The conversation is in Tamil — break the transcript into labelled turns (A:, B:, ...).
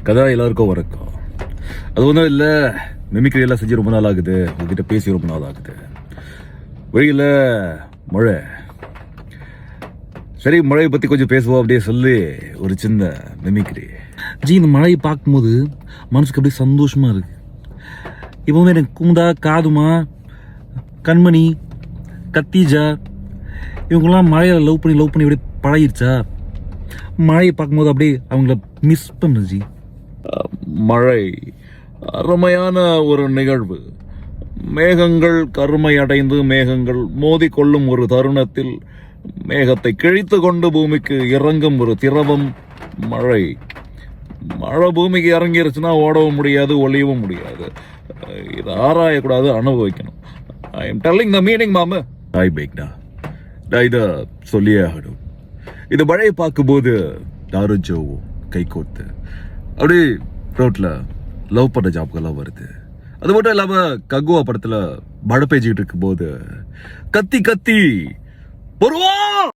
A: கதா எல்லாருக்கும் வணக்கம். அது ஒன்றும் இல்லை, மிமிக்ரி எல்லாம் செஞ்சு ரொம்ப நாள் ஆகுது, உங்ககிட்ட பேசி ரொம்ப நாள் ஆகுது. வழியில் மழை, சரி மழையை பற்றி கொஞ்சம் பேசுவோம் அப்படியே சொல்லி ஒரு சின்ன மிமிக்ரி. ஜி, இந்த மழையை பார்க்கும்போது மனசுக்கு அப்படியே சந்தோஷமா இருக்கு. இப்போவே எனக்கு குமுதா, காதுமா, கண்மணி, கத்தீஜா இவங்கெல்லாம் மழையை லவ் பண்ணி அப்படியே பழகிருச்சா. மழையை பார்க்கும்போது அப்படியே அவங்கள மிஸ் பண்ணு ஜி. மழை அருமையான ஒரு நிகழ்வு. மேகங்கள் கருமை அடைந்து மேகங்கள் மோதிக்கொள்ளும் ஒரு தருணத்தில் மேகத்தை கிழித்து கொண்டு பூமிக்கு இறங்கும் ஒரு திரவம் மழை. மழை பூமிக்கு இறங்கிருச்சுன்னா ஓடவும் முடியாது, ஒளியவும் முடியாது. இதை ஆராயக்கூடாது, அனுபவிக்கணும். I am telling the meaning மாமு. ஹாய் பேக்டா, நான் இதை சொல்லியே ஆகணும். இந்த மழையை பார்க்கும்போது நாரும் ஜோவும் கை கோர்த்து அப்படி ரோட்ல லவ் பண்ண ஜாப்கெல்லாம் வருது. அது மட்டும் இல்லாம ககுவா படத்துல மழை பெய்ஞ்சிக்கிட்டு இருக்கும் போது கத்தி கத்தி வருவா